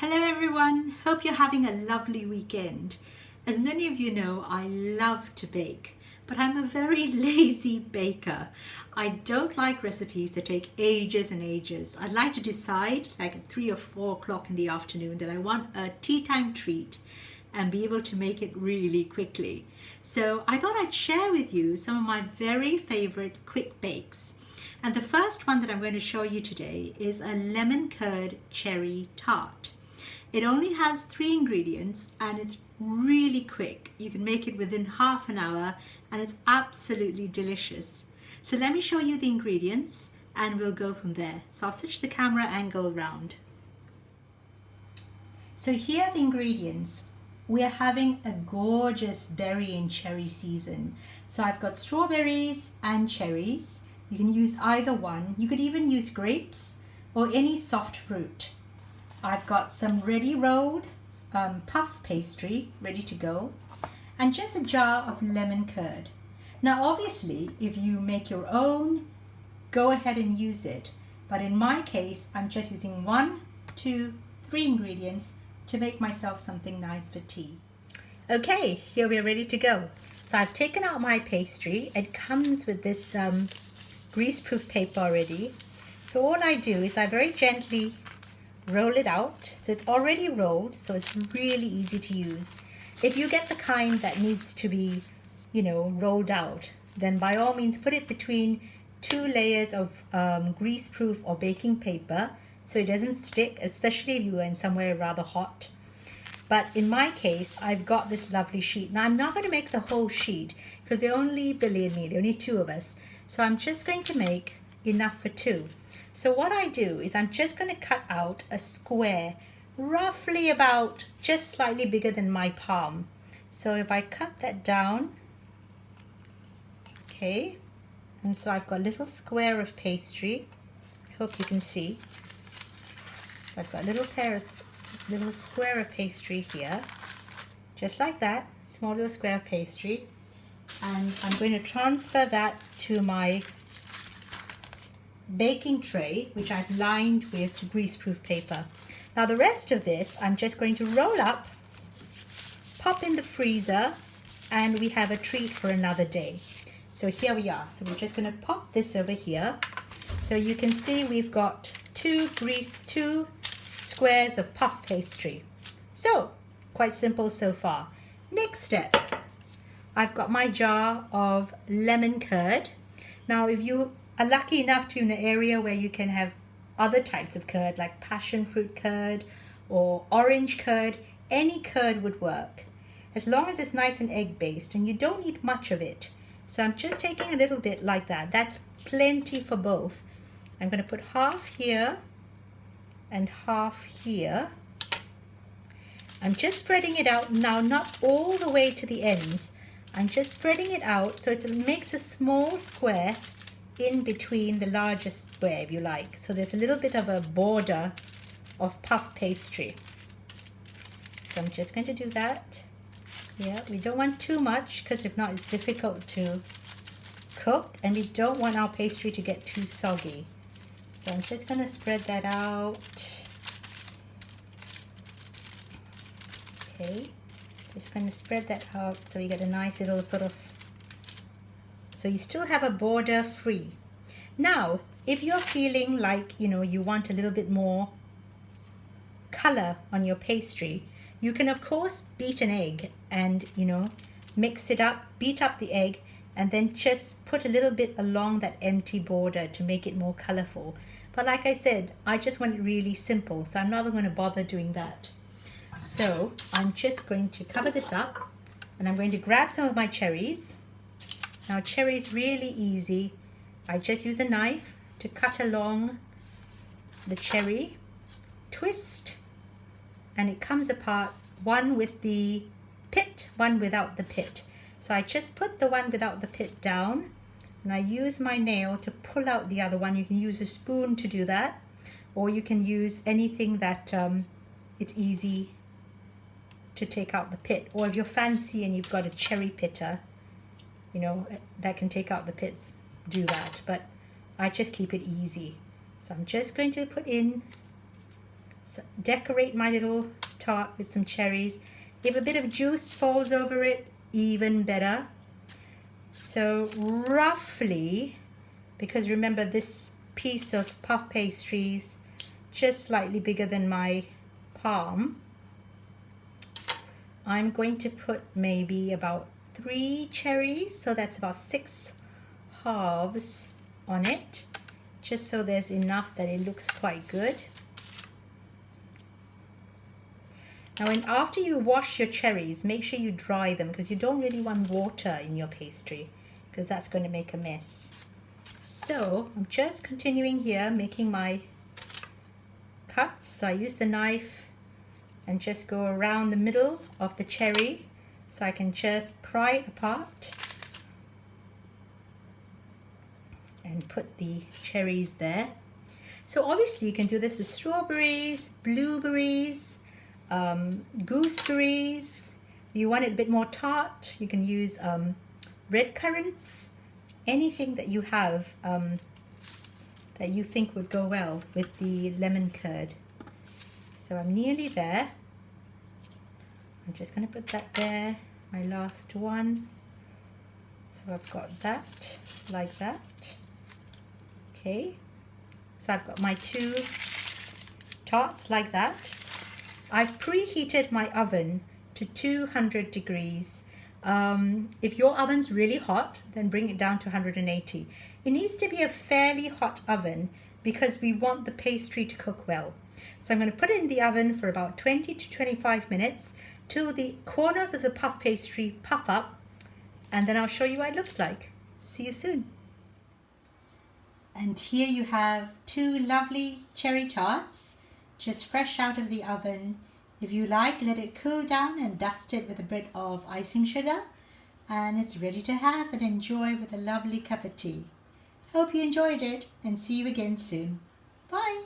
Hello everyone, hope you're having a lovely weekend. As many of you know, I love to bake, but I'm a very lazy baker. I don't like recipes that take ages and ages. I'd like to decide like at 3 or 4 o'clock in the afternoon that I want a tea time treat and be able to make it really quickly. So I thought I'd share with you some of my very favorite quick bakes. And the first one that I'm going to show you today is a lemon curd cherry tart. It only has 3 ingredients and it's really quick. You can make it within half an hour and it's absolutely delicious. So let me show you the ingredients and we'll go from there. So I'll switch the camera angle around. So here are the ingredients. We are having a gorgeous berry and cherry season. So I've got strawberries and cherries. You can use either one. You could even use grapes or any soft fruit. I've got some ready rolled puff pastry ready to go and just a jar of lemon curd. Now obviously if you make your own, go ahead and use it. But in my case, I'm just using 1, 2, 3 ingredients to make myself something nice for tea. Okay, here we are ready to go. So I've taken out my pastry. It comes with this greaseproof paper already. So all I do is I very gently roll it out. So it's already rolled, so it's really easy to use. If you get the kind that needs to be, rolled out, then by all means put it between 2 layers of greaseproof or baking paper so it doesn't stick, especially if you are in somewhere rather hot. But in my case, I've got this lovely sheet. Now I'm not going to make the whole sheet because there are only Billy and me, there are only 2 of us. So I'm just going to make enough for 2. So what I do is I'm just going to cut out a square, roughly about just slightly bigger than my palm. So if I cut that down, okay, and so I've got a little square of pastry. I hope you can see. So I've got a little square of pastry here, just like that, small little square of pastry. And I'm going to transfer that to my baking tray, which I've lined with greaseproof paper. Now the rest of this I'm just going to roll up, pop in the freezer, and we have a treat for another day. So here we are. So we're just going to pop this over here. So you can see we've got 2 squares of puff pastry. So quite simple so far. Next step, I've got my jar of lemon curd. Now if you are lucky enough to be in an area where you can have other types of curd like passion fruit curd or orange curd, any curd would work as long as it's nice and egg based, and you don't need much of it. So I'm just taking a little bit like that. That's plenty for both. I'm going to put half here and half here. I'm just spreading it out now, not all the way to the ends. I'm just spreading it out so it makes a small square in between the largest square, if you like. So there's a little bit of a border of puff pastry. So I'm just going to do that. Yeah, we don't want too much because if not it's difficult to cook, and we don't want our pastry to get too soggy. So I'm just going to spread that out. Okay, just going to spread that out so you get a nice little sort of, so you still have a border free. Now, if you're feeling like, you want a little bit more color on your pastry, you can of course beat an egg and, mix it up, beat up the egg, and then just put a little bit along that empty border to make it more colorful. But like I said, I just want it really simple, so I'm not going to bother doing that. So I'm just going to cover this up and I'm going to grab some of my cherries. Now cherry is really easy. I just use a knife to cut along the cherry, twist, and it comes apart, one with the pit, one without the pit. So I just put the one without the pit down and I use my nail to pull out the other one. You can use a spoon to do that, or you can use anything that it's easy to take out the pit. Or if you're fancy and you've got a cherry pitter, that can take out the pits, do that. But I just keep it easy. So I'm just going to put in So decorate my little tart with some cherries. If a bit of juice falls over it, even better. So roughly, because remember this piece of puff pastry is just slightly bigger than my palm, I'm going to put maybe about 3 cherries, so that's about 6 halves on it, just so there's enough that it looks quite good. Now, after you wash your cherries, make sure you dry them, because you don't really want water in your pastry, because that's going to make a mess. So I'm just continuing here making my cuts. So I use the knife and just go around the middle of the cherry so I can just pry it apart and put the cherries there. So obviously you can do this with strawberries, blueberries, gooseberries. If you want it a bit more tart, you can use red currants, anything that you have that you think would go well with the lemon curd. So I'm nearly there. I'm just going to put that there, my last one. So I've got that, like that. Okay, so I've got my 2 tarts like that. I've preheated my oven to 200 degrees. If your oven's really hot, then bring it down to 180. It needs to be a fairly hot oven because we want the pastry to cook well. So I'm going to put it in the oven for about 20 to 25 minutes till the corners of the puff pastry puff up, and then I'll show you what it looks like. See you soon. And here you have 2 lovely cherry tarts, just fresh out of the oven. If you like, let it cool down and dust it with a bit of icing sugar, and it's ready to have and enjoy with a lovely cup of tea. Hope you enjoyed it, and see you again soon. Bye.